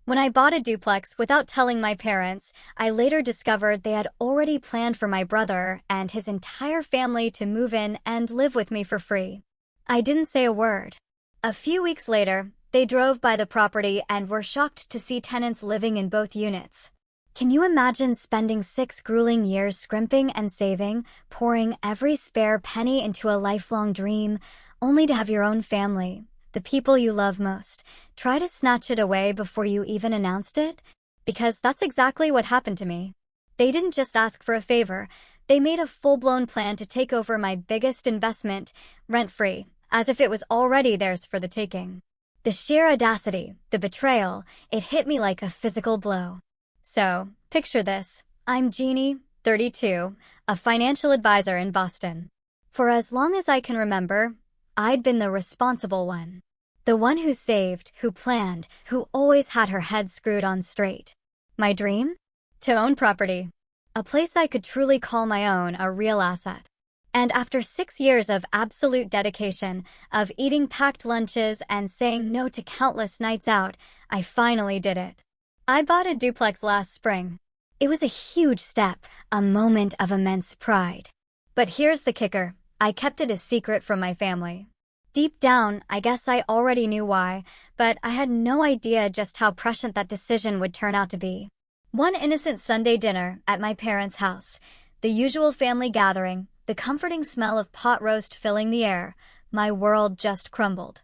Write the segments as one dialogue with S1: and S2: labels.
S1: When I bought a duplex without telling my parents, I later discovered they had already planned for my brother and his entire family to move in and live with me for free. I didn't say a word. A few weeks later, they drove by the property and were shocked to see tenants living in both units. Can you imagine spending 6 grueling years scrimping and saving, pouring every spare penny into a lifelong dream, only to have your own family, the people you love most, try to snatch it away before you even announced it? Because that's exactly what happened to me. They didn't just ask for a favor, they made a full-blown plan to take over my biggest investment, rent-free, as if it was already theirs for the taking. The sheer audacity, the betrayal, it hit me like a physical blow. So, picture this. I'm Jeannie, 32, a financial advisor in Boston. For as long as I can remember, I'd been the responsible one. The one who saved, who planned, who always had her head screwed on straight. My dream? To own property. A place I could truly call my own, a real asset. And after 6 years of absolute dedication, of eating packed lunches and saying no to countless nights out, I finally did it. I bought a duplex last spring. It was a huge step, a moment of immense pride. But here's the kicker. I kept it a secret from my family. Deep down, I guess I already knew why, but I had no idea just how prescient that decision would turn out to be. One innocent Sunday dinner at my parents' house, the usual family gathering, the comforting smell of pot roast filling the air, my world just crumbled.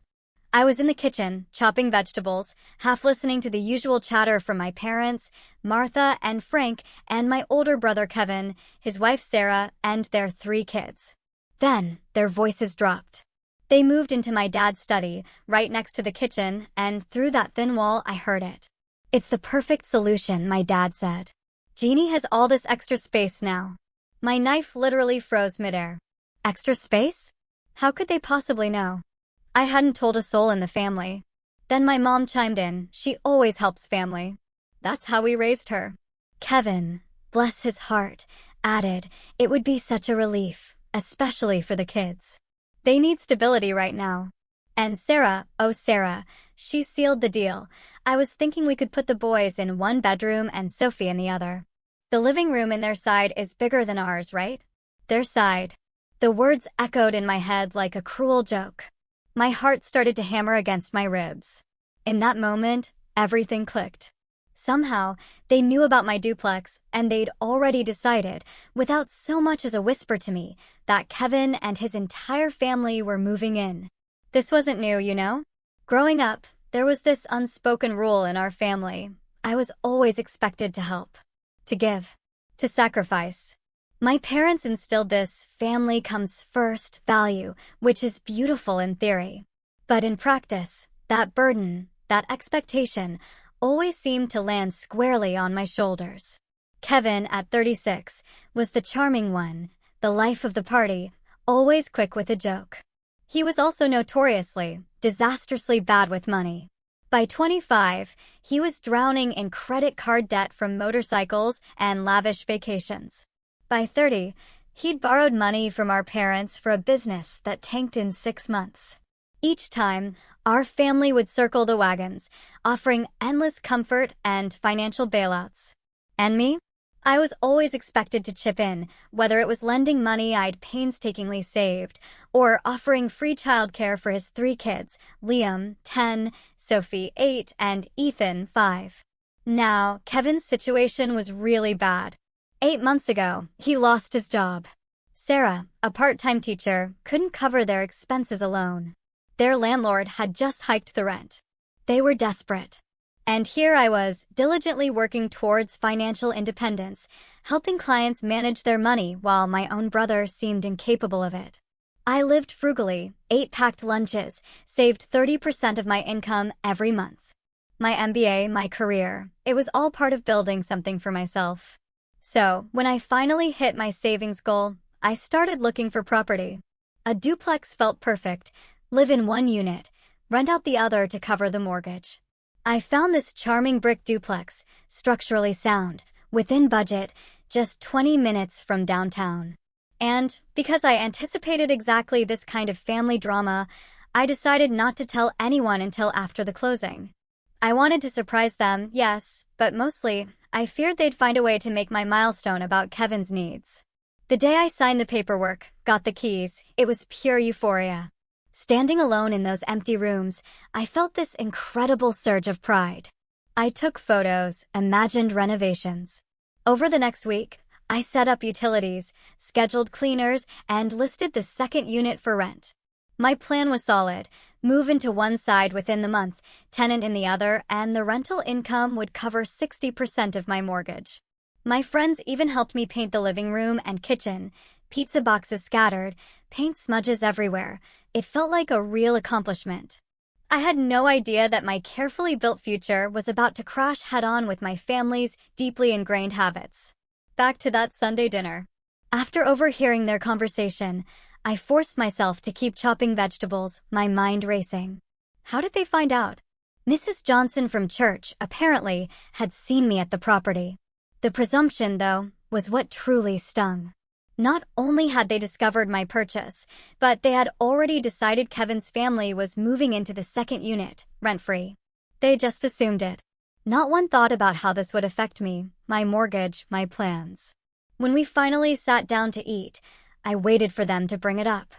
S1: I was in the kitchen, chopping vegetables, half listening to the usual chatter from my parents, Martha and Frank, and my older brother Kevin, his wife Sarah, and their 3 kids. Then, their voices dropped. They moved into my dad's study, right next to the kitchen, and through that thin wall I heard it. "It's the perfect solution," my dad said. "Jeannie has all this extra space now." My knife literally froze midair. Extra space? How could they possibly know? I hadn't told a soul in the family. Then my mom chimed in. She always helps family. That's how we raised her. Kevin, bless his heart, added, "It would be such a relief, especially for the kids. They need stability right now." And Sarah, oh Sarah, she sealed the deal. I was thinking we could put the boys in one bedroom and Sophie in the other. The living room in their side is bigger than ours, right? Their side. The words echoed in my head like a cruel joke. My heart started to hammer against my ribs. In that moment, everything clicked. Somehow, they knew about my duplex, and they'd already decided, without so much as a whisper to me, that Kevin and his entire family were moving in. This wasn't new, you know? Growing up, there was this unspoken rule in our family. I was always expected to help, to give, to sacrifice. My parents instilled this family comes first value, which is beautiful in theory. But in practice, that burden, that expectation, always seemed to land squarely on my shoulders. Kevin, at 36, was the charming one, the life of the party, always quick with a joke. He was also notoriously, disastrously bad with money. By 25, he was drowning in credit card debt from motorcycles and lavish vacations. By 30, he'd borrowed money from our parents for a business that tanked in 6 months. Each time, our family would circle the wagons, offering endless comfort and financial bailouts. And me? I was always expected to chip in, whether it was lending money I'd painstakingly saved, or offering free childcare for his 3 kids, Liam, 10, Sophie, 8, and Ethan, 5. Now, Kevin's situation was really bad. 8 months ago, he lost his job. Sarah, a part-time teacher, couldn't cover their expenses alone. Their landlord had just hiked the rent. They were desperate. And here I was, diligently working towards financial independence, helping clients manage their money while my own brother seemed incapable of it. I lived frugally, ate packed lunches, saved 30% of my income every month. My MBA, my career, it was all part of building something for myself. So, when I finally hit my savings goal, I started looking for property. A duplex felt perfect. Live in one unit, rent out the other to cover the mortgage. I found this charming brick duplex, structurally sound, within budget, just 20 minutes from downtown. And, because I anticipated exactly this kind of family drama, I decided not to tell anyone until after the closing. I wanted to surprise them, yes, but mostly, I feared they'd find a way to make my milestone about Kevin's needs. The day I signed the paperwork, got the keys, it was pure euphoria. Standing alone in those empty rooms, I felt this incredible surge of pride. I took photos, imagined renovations. Over the next week, I set up utilities, scheduled cleaners, and listed the second unit for rent. My plan was solid: move into one side within the month, tenant in the other, and the rental income would cover 60% of my mortgage. My friends even helped me paint the living room and kitchen, pizza boxes scattered, paint smudges everywhere. It felt like a real accomplishment. I had no idea that my carefully built future was about to crash head-on with my family's deeply ingrained habits. Back to that Sunday dinner. After overhearing their conversation, I forced myself to keep chopping vegetables, my mind racing. How did they find out? Mrs. Johnson from church, apparently, had seen me at the property. The presumption, though, was what truly stung. Not only had they discovered my purchase, but they had already decided Kevin's family was moving into the second unit, rent-free. They just assumed it. Not one thought about how this would affect me, my mortgage, my plans. When we finally sat down to eat, I waited for them to bring it up.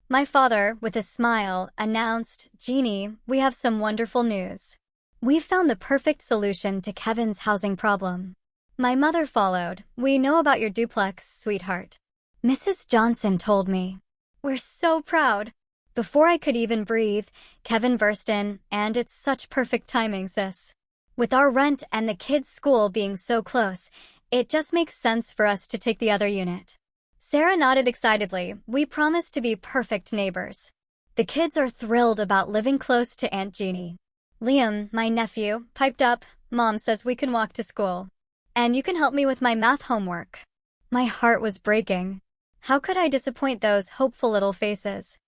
S1: My father, with a smile, announced, "Jeannie, we have some wonderful news. We've found the perfect solution to Kevin's housing problem." My mother followed, "We know about your duplex, sweetheart." Mrs. Johnson told me, "We're so proud." Before I could even breathe, Kevin burst in, "And it's such perfect timing, sis. With our rent and the kids' school being so close, it just makes sense for us to take the other unit." Sarah nodded excitedly. "We promise to be perfect neighbors." The kids are thrilled about living close to Aunt Jeannie. Liam, my nephew, piped up, "Mom says we can walk to school. And you can help me with my math homework." My heart was breaking. How could I disappoint those hopeful little faces?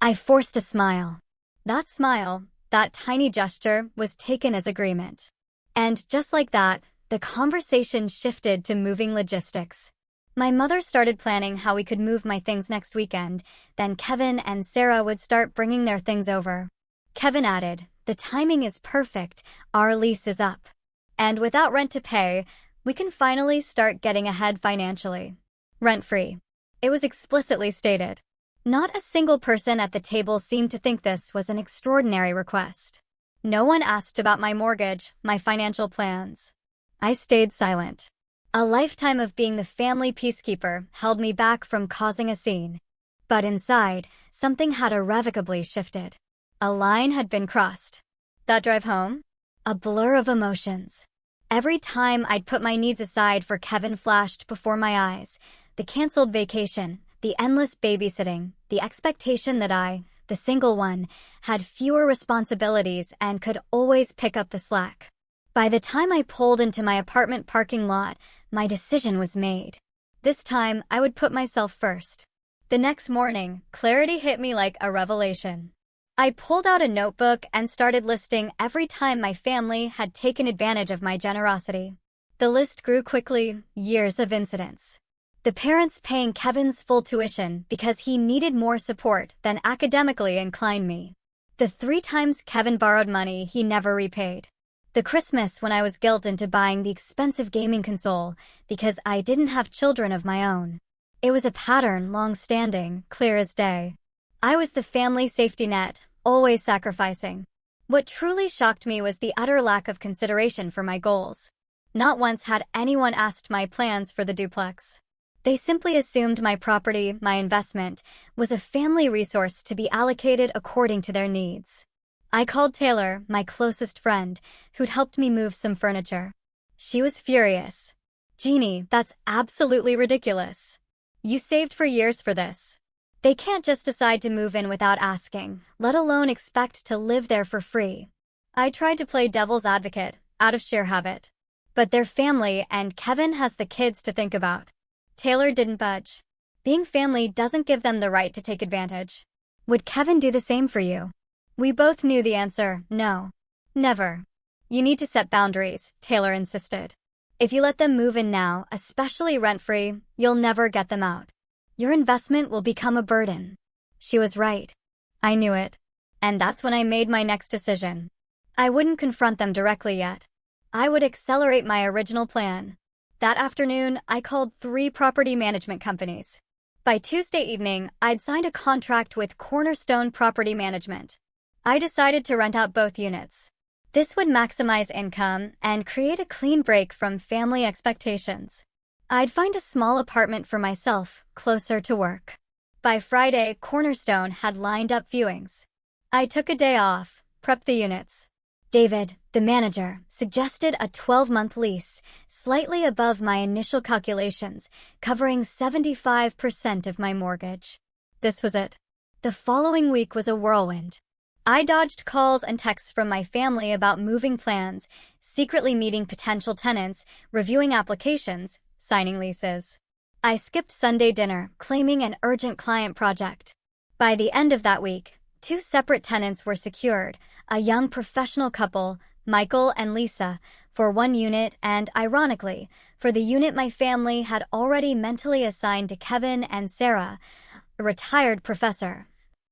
S1: I forced a smile. That smile, that tiny gesture, was taken as agreement. And just like that, the conversation shifted to moving logistics. My mother started planning how we could move my things next weekend, then Kevin and Sarah would start bringing their things over. Kevin added, "The timing is perfect, our lease is up. And without rent to pay, we can finally start getting ahead financially. Rent-free." It was explicitly stated. Not a single person at the table seemed to think this was an extraordinary request. No one asked about my mortgage, my financial plans. I stayed silent. A lifetime of being the family peacekeeper held me back from causing a scene. But inside, something had irrevocably shifted. A line had been crossed. That drive home? A blur of emotions. Every time I'd put my needs aside for Kevin flashed before my eyes. The canceled vacation, the endless babysitting, the expectation that I, the single one, had fewer responsibilities and could always pick up the slack. By the time I pulled into my apartment parking lot, my decision was made. This time, I would put myself first. The next morning, clarity hit me like a revelation. I pulled out a notebook and started listing every time my family had taken advantage of my generosity. The list grew quickly, years of incidents. The parents paying Kevin's full tuition because he needed more support than academically inclined me. The 3 times Kevin borrowed money he never repaid. The Christmas when I was guilted into buying the expensive gaming console because I didn't have children of my own. It was a pattern long-standing, clear as day. I was the family safety net, always sacrificing. What truly shocked me was the utter lack of consideration for my goals. Not once had anyone asked my plans for the duplex. They simply assumed my property, my investment, was a family resource to be allocated according to their needs. I called Taylor, my closest friend, who'd helped me move some furniture. She was furious. "Jeannie, that's absolutely ridiculous. You saved for years for this. They can't just decide to move in without asking, let alone expect to live there for free." I tried to play devil's advocate, out of sheer habit. But they're family and Kevin has the kids to think about. Taylor didn't budge. Being family doesn't give them the right to take advantage. Would Kevin do the same for you? We both knew the answer, no. Never. You need to set boundaries, Taylor insisted. If you let them move in now, especially rent-free, you'll never get them out. Your investment will become a burden. She was right. I knew it. And that's when I made my next decision. I wouldn't confront them directly yet. I would accelerate my original plan. That afternoon, I called 3 property management companies. By Tuesday evening, I'd signed a contract with Cornerstone Property Management. I decided to rent out both units. This would maximize income and create a clean break from family expectations. I'd find a small apartment for myself, closer to work. By Friday, Cornerstone had lined up viewings. I took a day off, prepped the units. David, the manager, suggested a 12-month lease, slightly above my initial calculations, covering 75% of my mortgage. This was it. The following week was a whirlwind. I dodged calls and texts from my family about moving plans, secretly meeting potential tenants, reviewing applications, signing leases. I skipped Sunday dinner, claiming an urgent client project. By the end of that week, 2 separate tenants were secured, a young professional couple, Michael and Lisa, for 1 unit and, ironically, for the unit my family had already mentally assigned to Kevin and Sarah, a retired professor,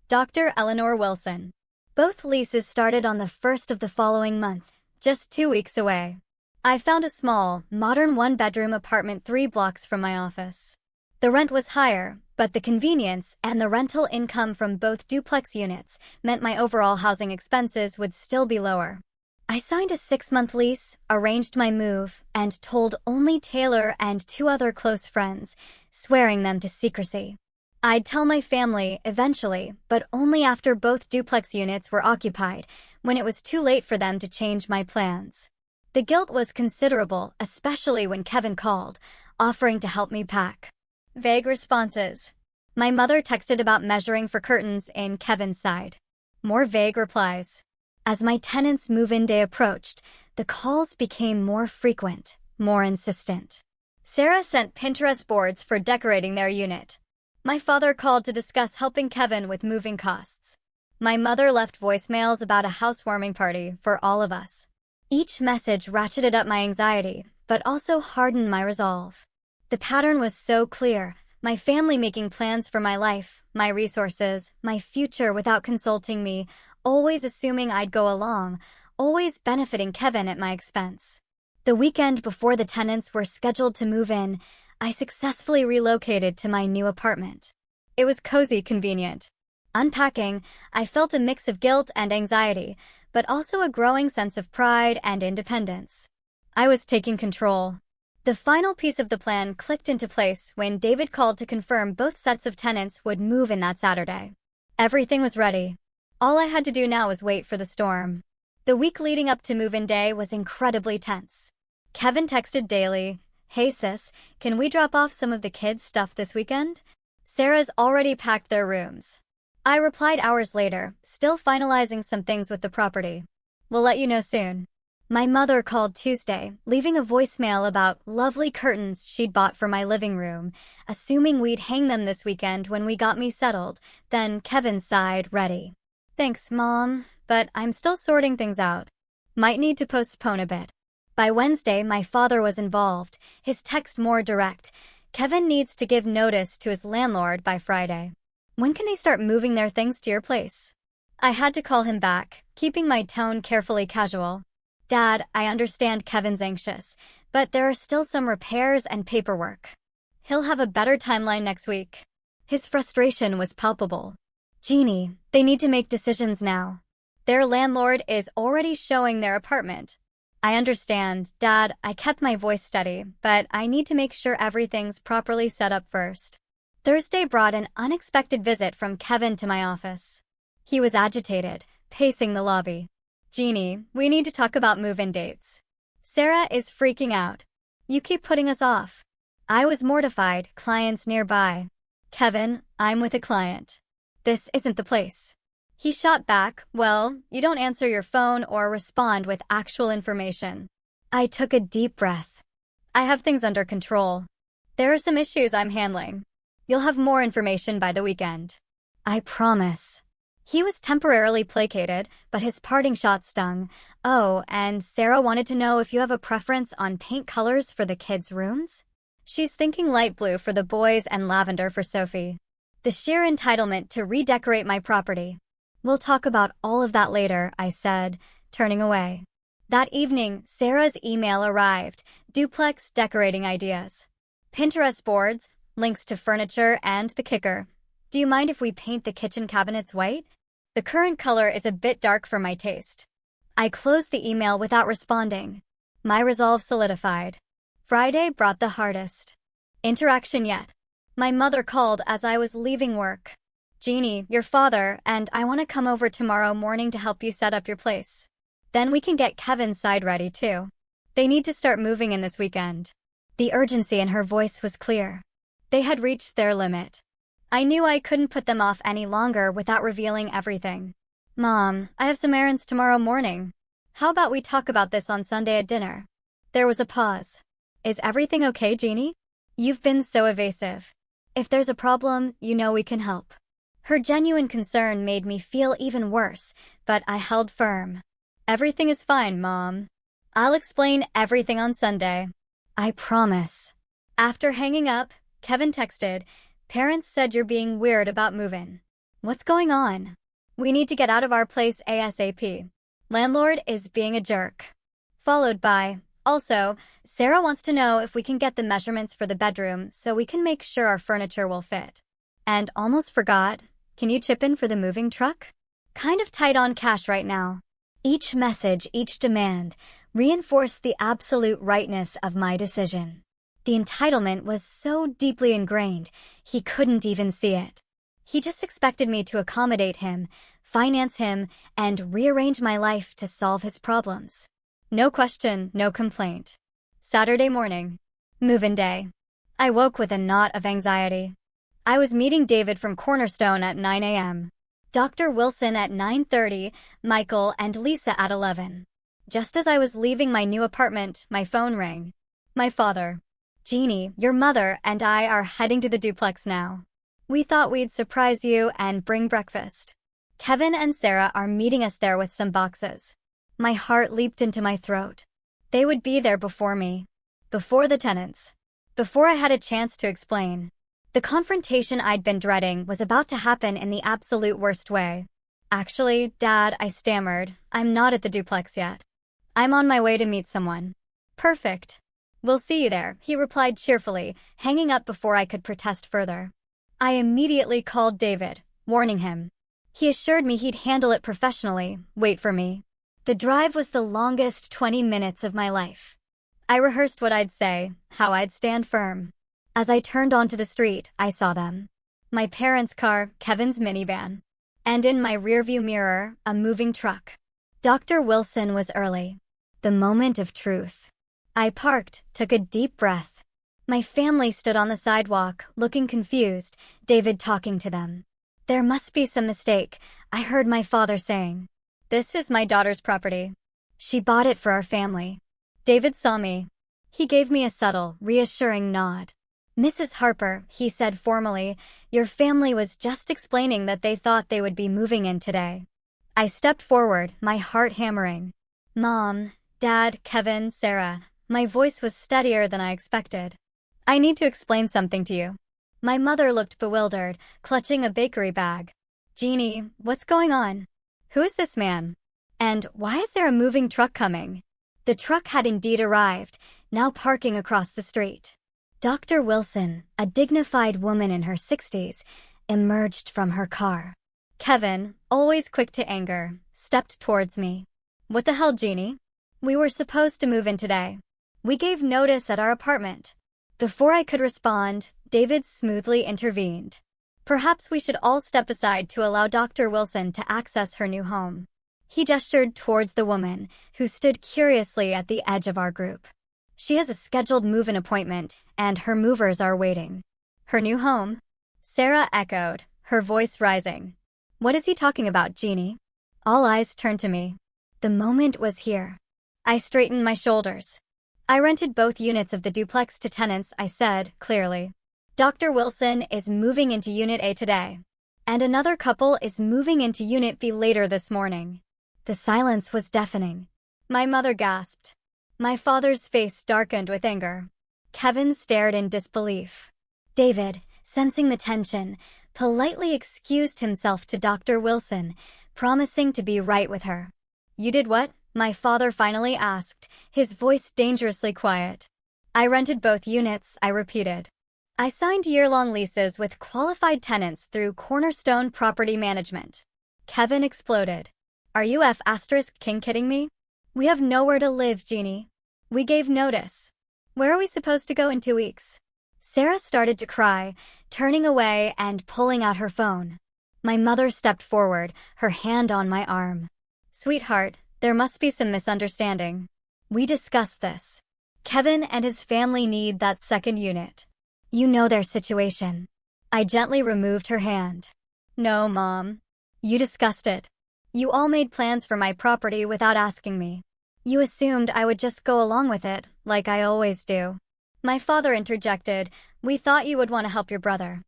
S1: Dr. Eleanor Wilson. Both leases started on the 1st of the following month, just 2 weeks away. I found a small, modern 1-bedroom apartment 3 blocks from my office. The rent was higher, but the convenience and the rental income from both duplex units meant my overall housing expenses would still be lower. I signed a 6-month lease, arranged my move, and told only Taylor and 2 other close friends, swearing them to secrecy. I'd tell my family eventually, but only after both duplex units were occupied, when it was too late for them to change my plans. The guilt was considerable, especially when Kevin called, offering to help me pack. Vague responses. My mother texted about measuring for curtains in Kevin's side. More vague replies. As my tenants' move-in day approached, the calls became more frequent, more insistent. Sarah sent Pinterest boards for decorating their unit. My father called to discuss helping Kevin with moving costs. My mother left voicemails about a housewarming party for all of us. Each message ratcheted up my anxiety, but also hardened my resolve. The pattern was so clear, my family making plans for my life, my resources, my future without consulting me, always assuming I'd go along, always benefiting Kevin at my expense. The weekend before the tenants were scheduled to move in, I successfully relocated to my new apartment. It was cozy, convenient. Unpacking, I felt a mix of guilt and anxiety, but also a growing sense of pride and independence. I was taking control. The final piece of the plan clicked into place when David called to confirm both sets of tenants would move in that Saturday. Everything was ready. All I had to do now was wait for the storm. The week leading up to move-in day was incredibly tense. Kevin texted daily, "Hey sis, can we drop off some of the kids' stuff this weekend? Sarah's already packed their rooms." I replied hours later, still finalizing some things with the property. "We'll let you know soon." My mother called Tuesday, leaving a voicemail about lovely curtains she'd bought for my living room, assuming we'd hang them this weekend when we got me settled. Then Kevin sighed, ready. "Thanks, Mom, but I'm still sorting things out. Might need to postpone a bit." By Wednesday, my father was involved, his text more direct. "Kevin needs to give notice to his landlord by Friday. When can they start moving their things to your place?" I had to call him back, keeping my tone carefully casual. "Dad, I understand Kevin's anxious, but there are still some repairs and paperwork. He'll have a better timeline next week." His frustration was palpable. "Jeannie, they need to make decisions now. Their landlord is already showing their apartment." "I understand, Dad. I kept my voice steady, but I need to make sure everything's properly set up first." Thursday brought an unexpected visit from Kevin to my office. He was agitated, pacing the lobby. "Jeannie, we need to talk about move-in dates. Sarah is freaking out. You keep putting us off." I was mortified, clients nearby. "Kevin, I'm with a client. This isn't the place." He shot back, "Well, you don't answer your phone or respond with actual information." I took a deep breath. "I have things under control. There are some issues I'm handling. You'll have more information by the weekend." "I promise." He was temporarily placated, but his parting shot stung. "Oh, and Sarah wanted to know if you have a preference on paint colors for the kids' rooms? She's thinking light blue for the boys and lavender for Sophie. The sheer entitlement to redecorate my property." "We'll talk about all of that later," I said, turning away. That evening, Sarah's email arrived, duplex decorating ideas. Pinterest boards, links to furniture, and the kicker. Do you mind if we paint the kitchen cabinets white? The current color is a bit dark for my taste. I closed the email without responding. My resolve solidified. Friday brought the hardest interaction yet. My mother called as I was leaving work. Jeannie, your father, and I want to come over tomorrow morning to help you set up your place. Then we can get Kevin's side ready too. They need to start moving in this weekend. The urgency in her voice was clear. They had reached their limit. I knew I couldn't put them off any longer without revealing everything. Mom, I have some errands tomorrow morning. How about we talk about this on Sunday at dinner? There was a pause. Is everything okay, Jeannie? You've been so evasive. If there's a problem, you know we can help. Her genuine concern made me feel even worse, but I held firm. Everything is fine, Mom. I'll explain everything on Sunday. I promise. After hanging up, Kevin texted, "Parents said you're being weird about moving. What's going on? We need to get out of our place ASAP. Landlord is being a jerk." Followed by, "Also, Sarah wants to know if we can get the measurements for the bedroom so we can make sure our furniture will fit. And almost forgot, can you chip in for the moving truck? Kind of tight on cash right now." Each message, each demand, reinforced the absolute rightness of my decision. The entitlement was so deeply ingrained, he couldn't even see it. He just expected me to accommodate him, finance him, and rearrange my life to solve his problems. No question, no complaint. Saturday morning. Move-in day. I woke with a knot of anxiety. I was meeting David from Cornerstone at 9 a.m. Dr. Wilson at 9:30, Michael and Lisa at 11. Just as I was leaving my new apartment, my phone rang. My father. "Jeannie, your mother and I are heading to the duplex now. We thought we'd surprise you and bring breakfast. Kevin and Sarah are meeting us there with some boxes." My heart leaped into my throat. They would be there before me. Before the tenants. Before I had a chance to explain. The confrontation I'd been dreading was about to happen in the absolute worst way. "Actually, Dad," I stammered, "I'm not at the duplex yet. I'm on my way to meet someone." "Perfect. We'll see you there," he replied cheerfully, hanging up before I could protest further. I immediately called David, warning him. He assured me he'd handle it professionally, wait for me. The drive was the longest 20 minutes of my life. I rehearsed what I'd say, how I'd stand firm. As I turned onto the street, I saw them. My parents' car, Kevin's minivan. And in my rearview mirror, a moving truck. Dr. Wilson was early. The moment of truth. I parked, took a deep breath. My family stood on the sidewalk, looking confused, David talking to them. "There must be some mistake," I heard my father saying. "This is my daughter's property. She bought it for our family." David saw me. He gave me a subtle, reassuring nod. "Mrs. Harper," he said formally, "your family was just explaining that they thought they would be moving in today." I stepped forward, my heart hammering. "Mom, Dad, Kevin, Sarah." My voice was steadier than I expected. "I need to explain something to you." My mother looked bewildered, clutching a bakery bag. "Jeannie, what's going on? Who is this man? And why is there a moving truck coming?" The truck had indeed arrived, now parking across the street. Dr. Wilson, a dignified woman in her 60s, emerged from her car. Kevin, always quick to anger, stepped towards me. "What the hell, Jeannie? We were supposed to move in today. We gave notice at our apartment." Before I could respond, David smoothly intervened. "Perhaps we should all step aside to allow Dr. Wilson to access her new home." He gestured towards the woman, who stood curiously at the edge of our group. "She has a scheduled move-in appointment, and her movers are waiting." "Her new home?" Sarah echoed, her voice rising. "What is he talking about, Jeannie?" All eyes turned to me. The moment was here. I straightened my shoulders. "I rented both units of the duplex to tenants," I said, clearly. "Dr. Wilson is moving into Unit A today. And another couple is moving into Unit B later this morning." The silence was deafening. My mother gasped. My father's face darkened with anger. Kevin stared in disbelief. David, sensing the tension, politely excused himself to Dr. Wilson, promising to be right with her. "You did what, My father finally asked, his voice dangerously quiet. I rented both units, I repeated. I signed year-long leases with qualified tenants through Cornerstone Property Management. Kevin exploded. Are you F***king kidding me? We have nowhere to live, Jeannie. We gave notice. Where are we supposed to go in 2 weeks? Sarah started to cry, turning away and pulling out her phone. My mother stepped forward, her hand on my arm. Sweetheart, there must be some misunderstanding. We discussed this. Kevin and his family need that second unit. You know their situation. I gently removed her hand. No, Mom. You discussed it. You all made plans for my property without asking me. You assumed I would just go along with it, like I always do. My father interjected, we thought you would want to help your brother.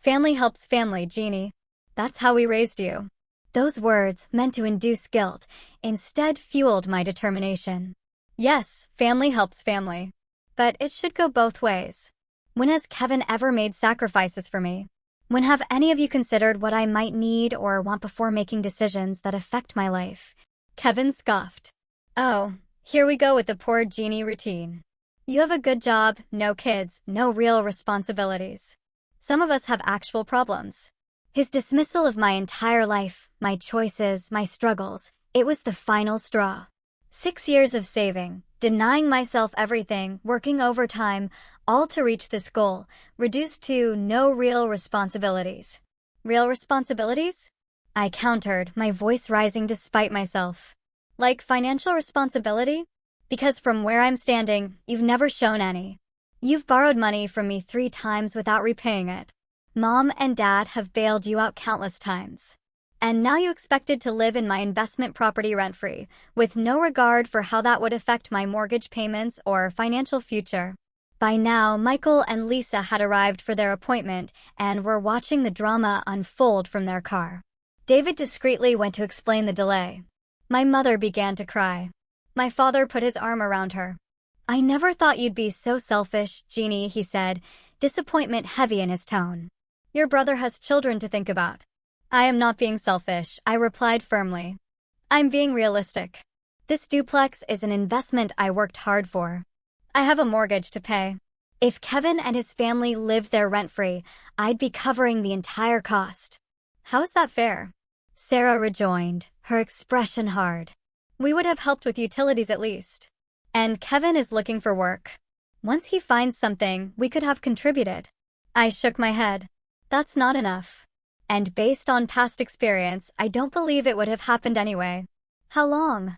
S1: Family helps family, Jeannie. That's how we raised you. Those words, meant to induce guilt, instead fueled my determination. Yes, family helps family. But it should go both ways. When has Kevin ever made sacrifices for me? When have any of you considered what I might need or want before making decisions that affect my life? Kevin scoffed. Oh, here we go with the poor Jeannie routine. You have a good job, no kids, no real responsibilities. Some of us have actual problems. His dismissal of my entire life, my choices, my struggles, it was the final straw. 6 years of saving, denying myself everything, working overtime, all to reach this goal, reduced to no real responsibilities. Real responsibilities? I countered, my voice rising despite myself. Like financial responsibility? Because from where I'm standing, you've never shown any. You've borrowed money from me 3 times without repaying it. Mom and Dad have bailed you out countless times. And now you expected to live in my investment property rent-free, with no regard for how that would affect my mortgage payments or financial future. By now, Michael and Lisa had arrived for their appointment and were watching the drama unfold from their car. David discreetly went to explain the delay. My mother began to cry. My father put his arm around her. I never thought you'd be so selfish, Jeannie, he said, disappointment heavy in his tone. Your brother has children to think about. I am not being selfish, I replied firmly. I'm being realistic. This duplex is an investment I worked hard for. I have a mortgage to pay. If Kevin and his family lived there rent-free, I'd be covering the entire cost. How is that fair? Sarah rejoined, her expression hard. We would have helped with utilities at least. And Kevin is looking for work. Once he finds something, we could have contributed. I shook my head. That's not enough. And based on past experience, I don't believe it would have happened anyway. How long?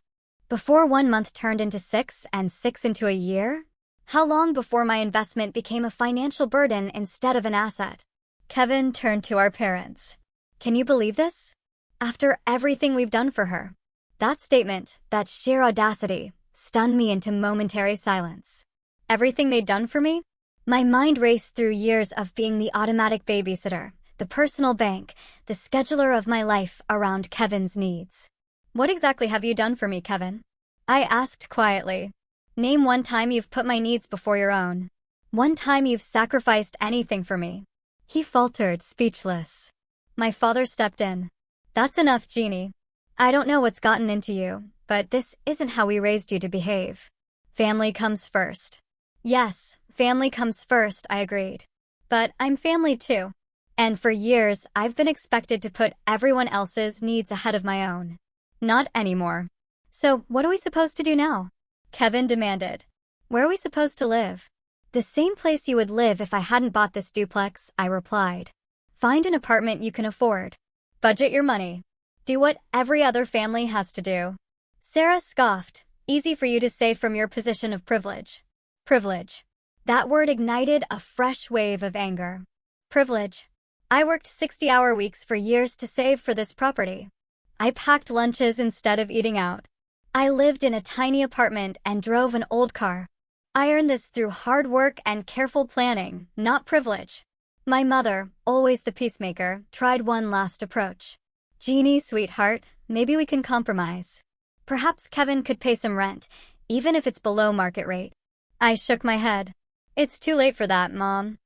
S1: Before 1 month turned into 6 and 6 into a year? How long before my investment became a financial burden instead of an asset? Kevin turned to our parents. Can you believe this? After everything we've done for her. That statement, that sheer audacity, stunned me into momentary silence. Everything they'd done for me? My mind raced through years of being the automatic babysitter, the personal bank, the scheduler of my life around Kevin's needs. What exactly have you done for me, Kevin? I asked quietly. Name one time you've put my needs before your own. One time you've sacrificed anything for me. He faltered, speechless. My father stepped in. That's enough, Jeannie. I don't know what's gotten into you, but this isn't how we raised you to behave. Family comes first. Yes, family comes first, I agreed. But I'm family too. And for years, I've been expected to put everyone else's needs ahead of my own. Not anymore. So, what are we supposed to do now? Kevin demanded. Where are we supposed to live? The same place you would live if I hadn't bought this duplex, I replied. Find an apartment you can afford. Budget your money. Do what every other family has to do. Sarah scoffed. Easy for you to say from your position of privilege. Privilege. That word ignited a fresh wave of anger. Privilege. I worked 60-hour weeks for years to save for this property. I packed lunches instead of eating out. I lived in a tiny apartment and drove an old car. I earned this through hard work and careful planning, not privilege. My mother, always the peacemaker, tried one last approach. Jeannie, sweetheart, maybe we can compromise. Perhaps Kevin could pay some rent, even if it's below market rate. I shook my head. It's too late for that, Mom.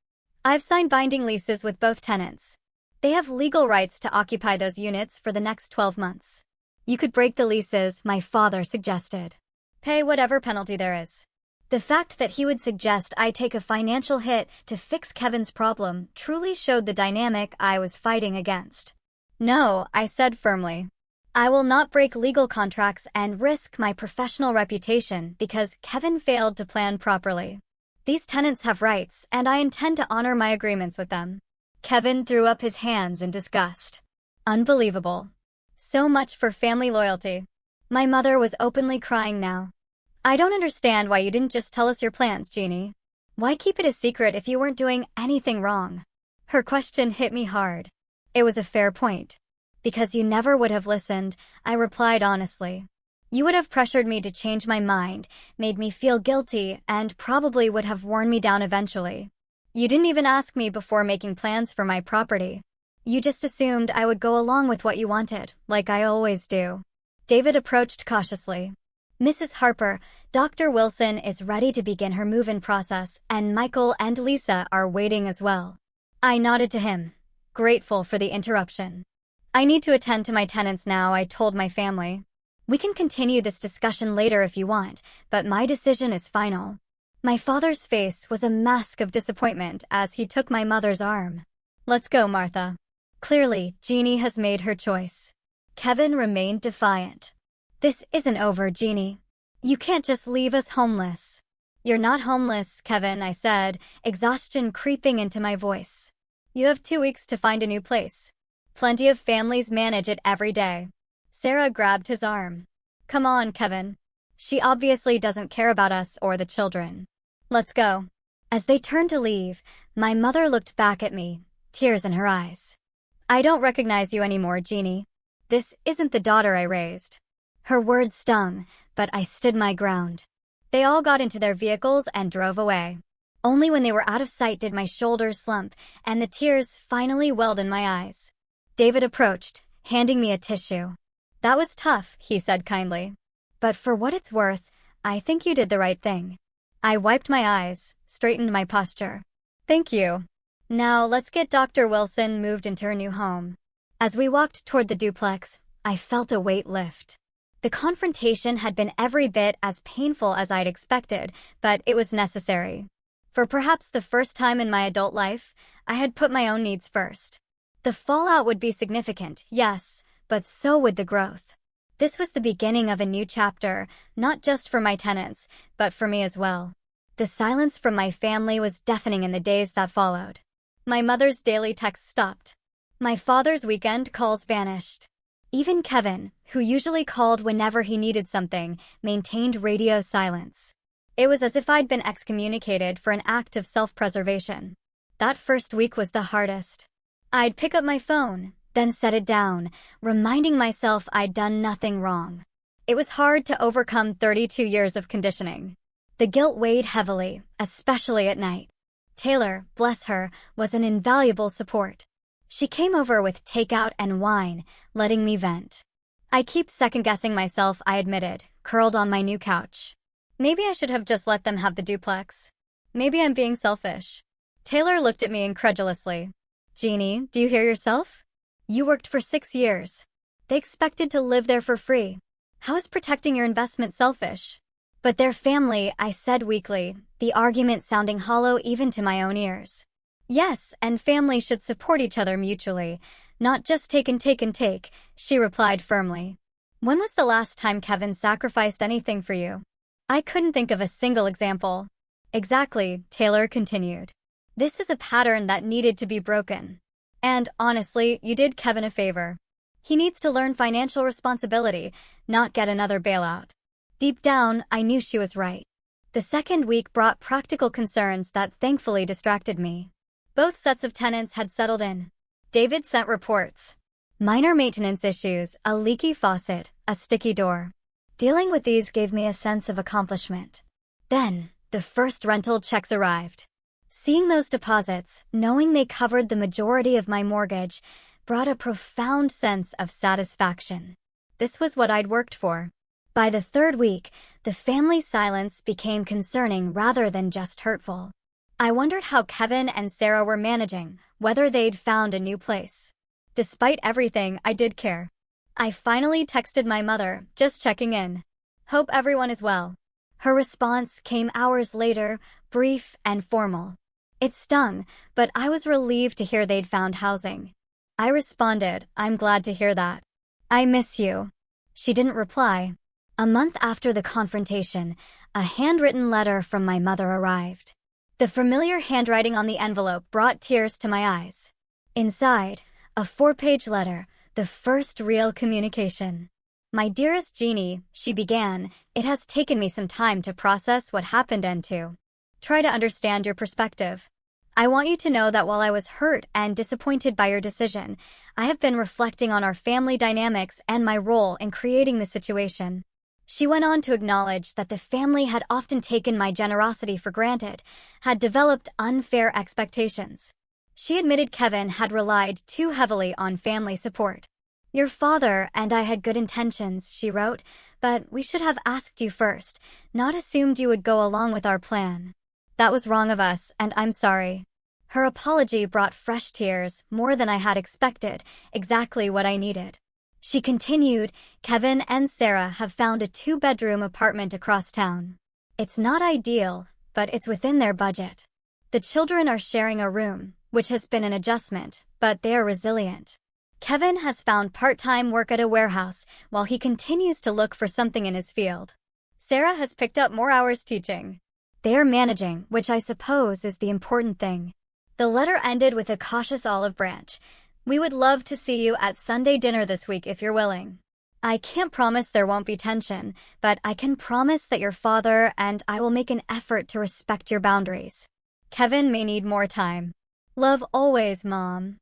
S1: I've signed binding leases with both tenants. They have legal rights to occupy those units for the next 12 months. You could break the leases, my father suggested. Pay whatever penalty there is. The fact that he would suggest I take a financial hit to fix Kevin's problem truly showed the dynamic I was fighting against. No, I said firmly. I will not break legal contracts and risk my professional reputation because Kevin failed to plan properly. These tenants have rights, and I intend to honor my agreements with them. Kevin threw up his hands in disgust. Unbelievable. So much for family loyalty. My mother was openly crying now. I don't understand why you didn't just tell us your plans, Jeannie. Why keep it a secret if you weren't doing anything wrong? Her question hit me hard. It was a fair point. Because you never would have listened, I replied honestly. You would have pressured me to change my mind, made me feel guilty, and probably would have worn me down eventually. You didn't even ask me before making plans for my property. You just assumed I would go along with what you wanted, like I always do. David approached cautiously. Mrs. Harper, Dr. Wilson is ready to begin her move-in process, and Michael and Lisa are waiting as well. I nodded to him, grateful for the interruption. I need to attend to my tenants now, I told my family. We can continue this discussion later if you want, but my decision is final. My father's face was a mask of disappointment as he took my mother's arm. Let's go, Martha. Clearly, Jeannie has made her choice. Kevin remained defiant. This isn't over, Jeannie. You can't just leave us homeless. You're not homeless, Kevin, I said, exhaustion creeping into my voice. You have 2 weeks to find a new place. Plenty of families manage it every day. Sarah grabbed his arm. Come on, Kevin. She obviously doesn't care about us or the children. Let's go. As they turned to leave, my mother looked back at me, tears in her eyes. I don't recognize you anymore, Jeannie. This isn't the daughter I raised. Her words stung, but I stood my ground. They all got into their vehicles and drove away. Only when they were out of sight did my shoulders slump, and the tears finally welled in my eyes. David approached, handing me a tissue. That was tough, he said kindly. But for what it's worth, I think you did the right thing. I wiped my eyes, straightened my posture. Thank you. Now let's get Dr. Wilson moved into her new home. As we walked toward the duplex, I felt a weight lift. The confrontation had been every bit as painful as I'd expected, but it was necessary. For perhaps the first time in my adult life, I had put my own needs first. The fallout would be significant, yes, but so would the growth. This was the beginning of a new chapter, not just for my tenants, but for me as well. The silence from my family was deafening in the days that followed. My mother's daily texts stopped. My father's weekend calls vanished. Even Kevin, who usually called whenever he needed something, maintained radio silence. It was as if I'd been excommunicated for an act of self-preservation. That first week was the hardest. I'd pick up my phone, then set it down, reminding myself I'd done nothing wrong. It was hard to overcome 32 years of conditioning. The guilt weighed heavily, especially at night. Taylor, bless her, was an invaluable support. She came over with takeout and wine, letting me vent. I keep second-guessing myself, I admitted, curled on my new couch. Maybe I should have just let them have the duplex. Maybe I'm being selfish. Taylor looked at me incredulously. Jeannie, do you hear yourself? You worked for 6 years. They expected to live there for free. How is protecting your investment selfish? But their family, I said weakly, the argument sounding hollow even to my own ears. Yes, and families should support each other mutually, not just take and take and take, she replied firmly. When was the last time Kevin sacrificed anything for you? I couldn't think of a single example. Exactly, Taylor continued. This is a pattern that needed to be broken. And, honestly, you did Kevin a favor. He needs to learn financial responsibility, not get another bailout. Deep down, I knew she was right. The second week brought practical concerns that thankfully distracted me. Both sets of tenants had settled in. David sent reports. Minor maintenance issues, a leaky faucet, a sticky door. Dealing with these gave me a sense of accomplishment. Then, the first rental checks arrived. Seeing those deposits, knowing they covered the majority of my mortgage, brought a profound sense of satisfaction. This was what I'd worked for. By the third week, the family silence became concerning rather than just hurtful. I wondered how Kevin and Sarah were managing, whether they'd found a new place. Despite everything, I did care. I finally texted my mother, just checking in. Hope everyone is well. Her response came hours later, brief and formal. It stung, but I was relieved to hear they'd found housing. I responded, I'm glad to hear that. I miss you. She didn't reply. A month after the confrontation, a handwritten letter from my mother arrived. The familiar handwriting on the envelope brought tears to my eyes. Inside, a 4-page letter, the first real communication. My dearest Jeannie, she began, it has taken me some time to process what happened and to try to understand your perspective. I want you to know that while I was hurt and disappointed by your decision, I have been reflecting on our family dynamics and my role in creating the situation. She went on to acknowledge that the family had often taken my generosity for granted, had developed unfair expectations. She admitted Kevin had relied too heavily on family support. Your father and I had good intentions, she wrote, but we should have asked you first, not assumed you would go along with our plan. That was wrong of us, and I'm sorry. Her apology brought fresh tears, more than I had expected, exactly what I needed. She continued, Kevin and Sarah have found a 2-bedroom apartment across town. It's not ideal, but it's within their budget. The children are sharing a room, which has been an adjustment, but they are resilient. Kevin has found part-time work at a warehouse while he continues to look for something in his field. Sarah has picked up more hours teaching. They are managing, which I suppose is the important thing. The letter ended with a cautious olive branch. We would love to see you at Sunday dinner this week if you're willing. I can't promise there won't be tension, but I can promise that your father and I will make an effort to respect your boundaries. Kevin may need more time. Love always, Mom.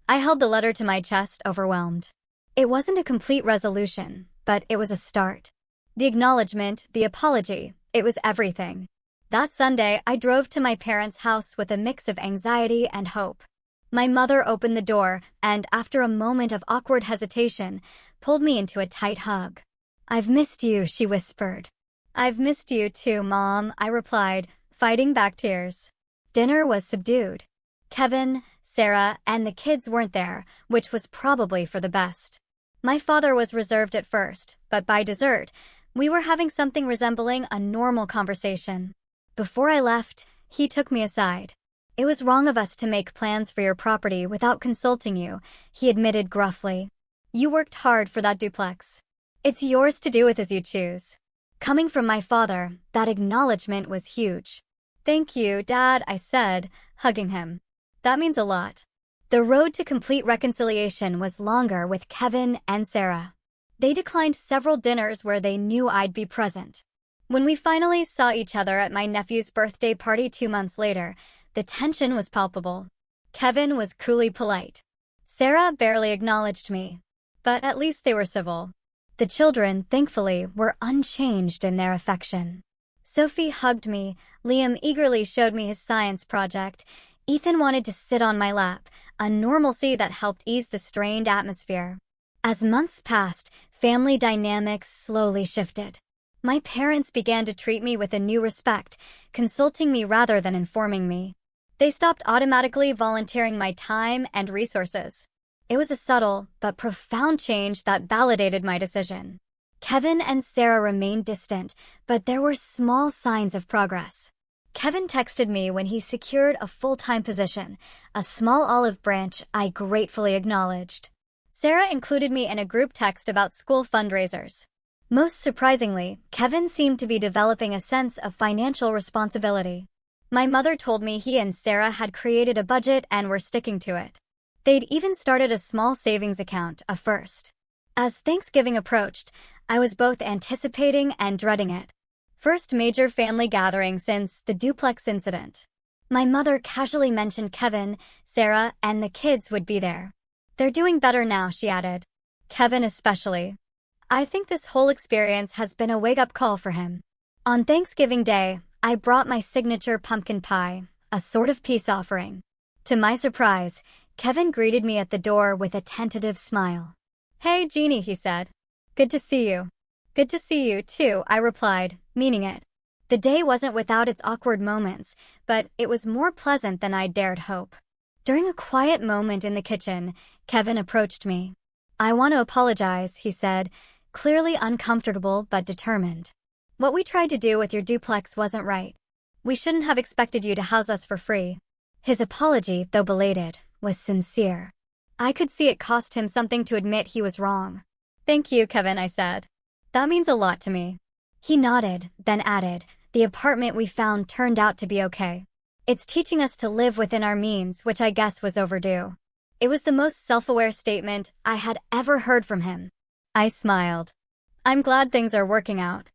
S1: I held the letter to my chest, overwhelmed. It wasn't a complete resolution, but it was a start. The acknowledgement, the apology, it was everything. That Sunday, I drove to my parents' house with a mix of anxiety and hope. My mother opened the door and, after a moment of awkward hesitation, pulled me into a tight hug. I've missed you, she whispered. I've missed you too, Mom, I replied, fighting back tears. Dinner was subdued. Kevin, Sarah, and the kids weren't there, which was probably for the best. My father was reserved at first, but by dessert, we were having something resembling a normal conversation. Before I left, he took me aside. It was wrong of us to make plans for your property without consulting you, he admitted gruffly. You worked hard for that duplex. It's yours to do with as you choose. Coming from my father, that acknowledgement was huge. Thank you, Dad, I said, hugging him. That means a lot. The road to complete reconciliation was longer with Kevin and Sarah. They declined several dinners where they knew I'd be present. When we finally saw each other at my nephew's birthday party 2 months later, the tension was palpable. Kevin was coolly polite. Sarah barely acknowledged me. But at least they were civil. The children, thankfully, were unchanged in their affection. Sophie hugged me, Liam eagerly showed me his science project, Ethan wanted to sit on my lap, a normalcy that helped ease the strained atmosphere. As months passed, family dynamics slowly shifted. My parents began to treat me with a new respect, consulting me rather than informing me. They stopped automatically volunteering my time and resources. It was a subtle but profound change that validated my decision. Kevin and Sarah remained distant, but there were small signs of progress. Kevin texted me when he secured a full-time position, a small olive branch I gratefully acknowledged. Sarah included me in a group text about school fundraisers. Most surprisingly, Kevin seemed to be developing a sense of financial responsibility. My mother told me he and Sarah had created a budget and were sticking to it. They'd even started a small savings account, a first. As Thanksgiving approached, I was both anticipating and dreading it. First major family gathering since the duplex incident. My mother casually mentioned Kevin, Sarah, and the kids would be there. They're doing better now, she added. Kevin especially. I think this whole experience has been a wake-up call for him. On Thanksgiving Day, I brought my signature pumpkin pie, a sort of peace offering. To my surprise, Kevin greeted me at the door with a tentative smile. Hey, Jeannie, he said. Good to see you. Good to see you, too, I replied, meaning it. The day wasn't without its awkward moments, but it was more pleasant than I dared hope. During a quiet moment in the kitchen, Kevin approached me. I want to apologize, he said, clearly uncomfortable but determined. What we tried to do with your duplex wasn't right. We shouldn't have expected you to house us for free. His apology, though belated, was sincere. I could see it cost him something to admit he was wrong. Thank you, Kevin, I said. That means a lot to me. He nodded, then added, the apartment we found turned out to be okay. It's teaching us to live within our means, which I guess was overdue. It was the most self-aware statement I had ever heard from him. I smiled. I'm glad things are working out.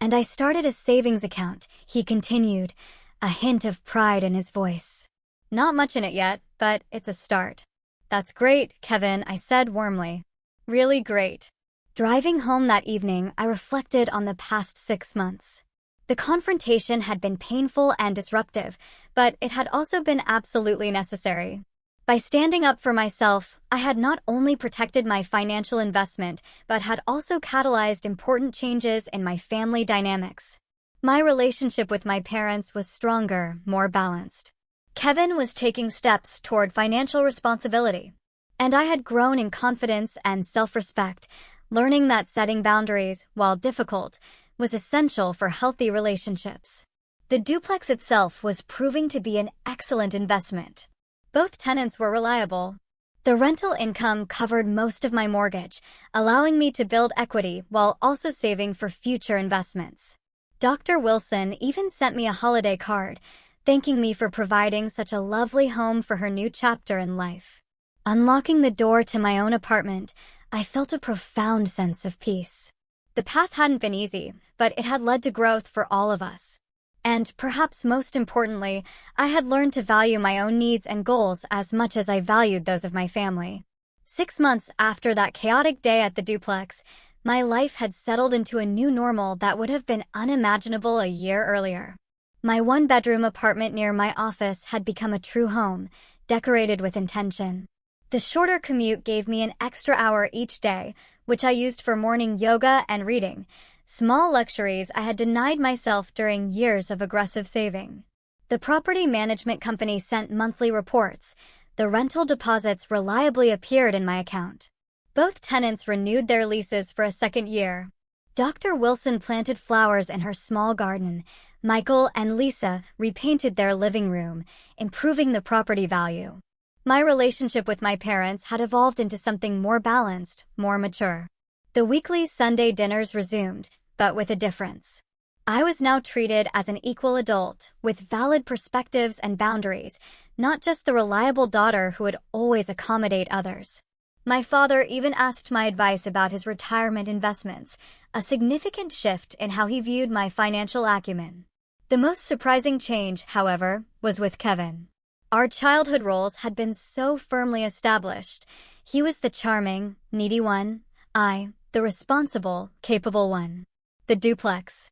S1: And I started a savings account, he continued, a hint of pride in his voice. Not much in it yet, but it's a start. That's great, Kevin, I said warmly. Really great. Driving home that evening, I reflected on the past 6 months. The confrontation had been painful and disruptive, but it had also been absolutely necessary. By standing up for myself, I had not only protected my financial investment, but had also catalyzed important changes in my family dynamics. My relationship with my parents was stronger, more balanced. Kevin was taking steps toward financial responsibility, and I had grown in confidence and self-respect, learning that setting boundaries, while difficult, was essential for healthy relationships. The duplex itself was proving to be an excellent investment. Both tenants were reliable. The rental income covered most of my mortgage, allowing me to build equity while also saving for future investments. Dr. Wilson even sent me a holiday card, thanking me for providing such a lovely home for her new chapter in life. Unlocking the door to my own apartment, I felt a profound sense of peace. The path hadn't been easy, but it had led to growth for all of us. And perhaps most importantly, I had learned to value my own needs and goals as much as I valued those of my family. 6 months after that chaotic day at the duplex, my life had settled into a new normal that would have been unimaginable a year earlier. My one-bedroom apartment near my office had become a true home, decorated with intention. The shorter commute gave me an extra hour each day, which I used for morning yoga and reading, small luxuries I had denied myself during years of aggressive saving. The property management company sent monthly reports. The rental deposits reliably appeared in my account. Both tenants renewed their leases for a second year. Dr. Wilson planted flowers in her small garden. Michael and Lisa repainted their living room, improving the property value. My relationship with my parents had evolved into something more balanced, more mature. The weekly Sunday dinners resumed, but with a difference. I was now treated as an equal adult, with valid perspectives and boundaries, not just the reliable daughter who would always accommodate others. My father even asked my advice about his retirement investments, a significant shift in how he viewed my financial acumen. The most surprising change, however, was with Kevin. Our childhood roles had been so firmly established. He was the charming, needy one, I, the responsible, capable one. The duplex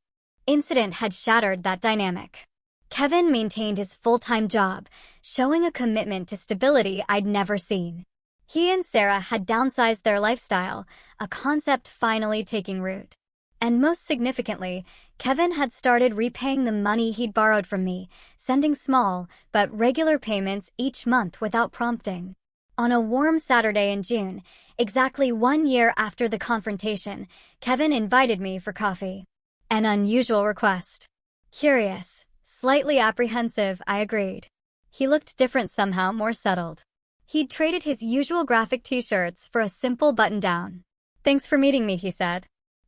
S1: incident had shattered that dynamic. Kevin maintained his full-time job, showing a commitment to stability I'd never seen. He and Sarah had downsized their lifestyle, a concept finally taking root. And most significantly, Kevin had started repaying the money he'd borrowed from me, sending small but regular payments each month without prompting. On a warm Saturday in June, exactly 1 year after the confrontation, Kevin invited me for coffee. An unusual request. Curious, slightly apprehensive, I agreed. He looked different somehow, more settled. He'd traded his usual graphic t-shirts for a simple button-down. Thanks for meeting me, he said.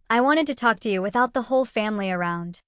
S1: I wanted to talk to you without the whole family around.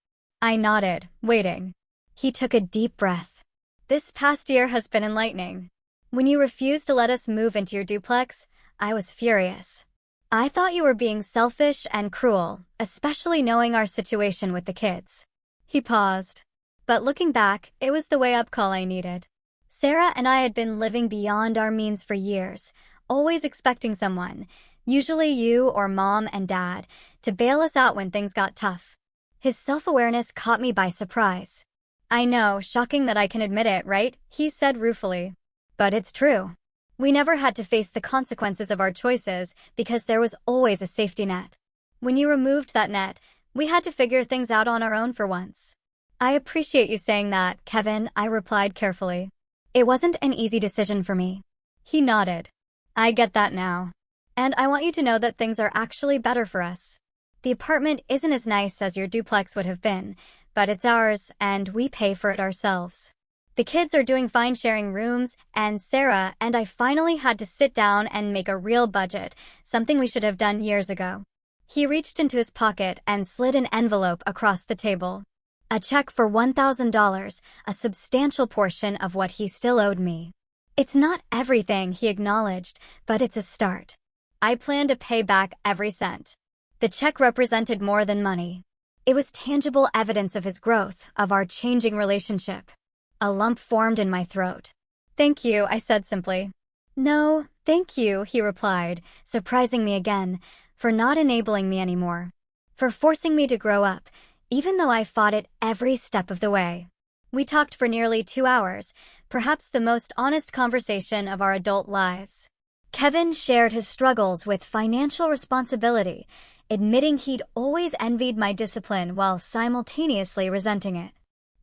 S1: I nodded, waiting. He took a deep breath. This past year has been enlightening. When you refused to let us move into your duplex, I was furious. I thought you were being selfish and cruel, especially knowing our situation with the kids. He paused. But looking back, it was the way-up call I needed. Sarah and I had been living beyond our means for years, always expecting someone, usually you or mom and dad, to bail us out when things got tough. His self-awareness caught me by surprise. I know, shocking that I can admit it, right? He said ruefully. But it's true. We never had to face the consequences of our choices because there was always a safety net. When you removed that net, we had to figure things out on our own for once. I appreciate you saying that, Kevin, I replied carefully. It wasn't an easy decision for me. He nodded. I get that now. And I want you to know that things are actually better for us. The apartment isn't as nice as your duplex would have been, but it's ours, and we pay for it ourselves. The kids are doing fine sharing rooms, and Sarah and I finally had to sit down and make a real budget, something we should have done years ago. He reached into his pocket and slid an envelope across the table. A check for $1,000, a substantial portion of what he still owed me. It's not everything, he acknowledged, but it's a start. I plan to pay back every cent. The check represented more than money. It was tangible evidence of his growth, of our changing relationship. A lump formed in my throat. "Thank you," I said simply. "No, thank you," he replied, surprising me again, for not enabling me anymore. For forcing me to grow up, even though I fought it every step of the way. We talked for nearly 2 hours, perhaps the most honest conversation of our adult lives. Kevin shared his struggles with financial responsibility, admitting he'd always envied my discipline while simultaneously resenting it.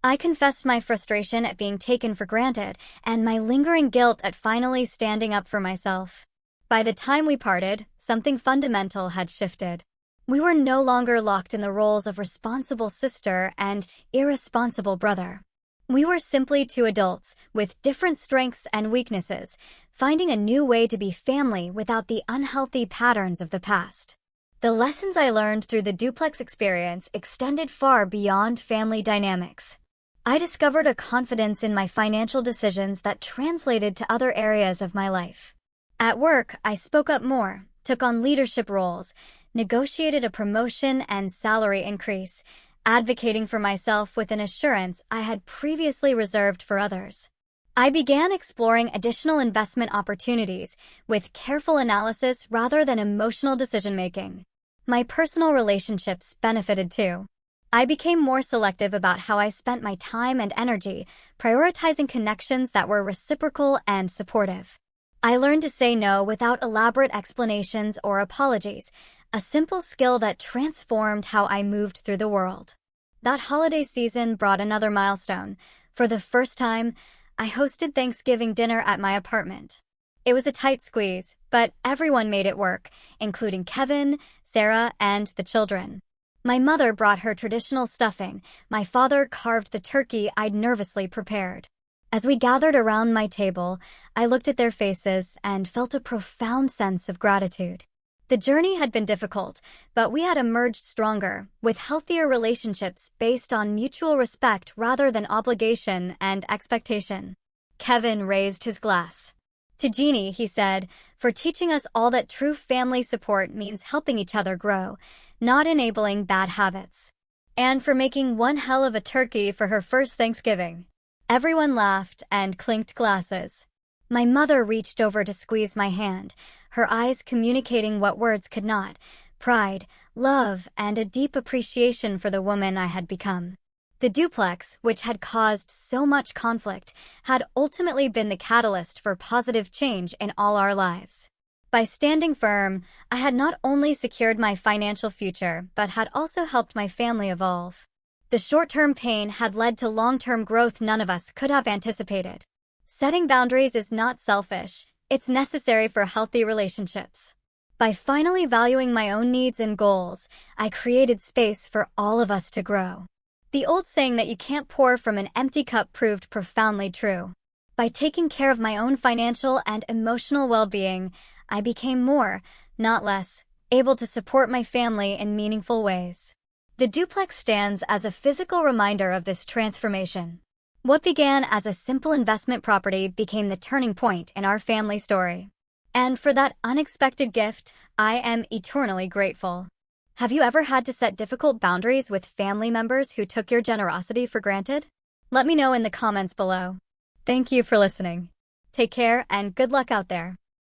S1: I confessed my frustration at being taken for granted and my lingering guilt at finally standing up for myself. By the time we parted, something fundamental had shifted. We were no longer locked in the roles of responsible sister and irresponsible brother. We were simply two adults with different strengths and weaknesses, finding a new way to be family without the unhealthy patterns of the past. The lessons I learned through the duplex experience extended far beyond family dynamics. I discovered a confidence in my financial decisions that translated to other areas of my life. At work, I spoke up more, took on leadership roles, negotiated a promotion and salary increase, advocating for myself with an assurance I had previously reserved for others. I began exploring additional investment opportunities with careful analysis rather than emotional decision-making. My personal relationships benefited too. I became more selective about how I spent my time and energy, prioritizing connections that were reciprocal and supportive. I learned to say no without elaborate explanations or apologies, a simple skill that transformed how I moved through the world. That holiday season brought another milestone. For the first time, I hosted Thanksgiving dinner at my apartment. It was a tight squeeze, but everyone made it work, including Kevin, Sarah, and the children. My mother brought her traditional stuffing. My father carved the turkey I'd nervously prepared. As we gathered around my table, I looked at their faces and felt a profound sense of gratitude. The journey had been difficult, but we had emerged stronger, with healthier relationships based on mutual respect rather than obligation and expectation. Kevin raised his glass. "To Jeannie," he said, "for teaching us all that true family support means helping each other grow, not enabling bad habits. And for making one hell of a turkey for her first Thanksgiving." Everyone laughed and clinked glasses. My mother reached over to squeeze my hand, her eyes communicating what words could not: pride, love, and a deep appreciation for the woman I had become. The duplex, which had caused so much conflict, had ultimately been the catalyst for positive change in all our lives. By standing firm, I had not only secured my financial future, but had also helped my family evolve. The short-term pain had led to long-term growth none of us could have anticipated. Setting boundaries is not selfish, it's necessary for healthy relationships. By finally valuing my own needs and goals, I created space for all of us to grow. The old saying that you can't pour from an empty cup proved profoundly true. By taking care of my own financial and emotional well-being, I became more, not less, able to support my family in meaningful ways. The duplex stands as a physical reminder of this transformation. What began as a simple investment property became the turning point in our family story. And for that unexpected gift, I am eternally grateful. Have you ever had to set difficult boundaries with family members who took your generosity for granted? Let me know in the comments below. Thank you for listening. Take care and good luck out there.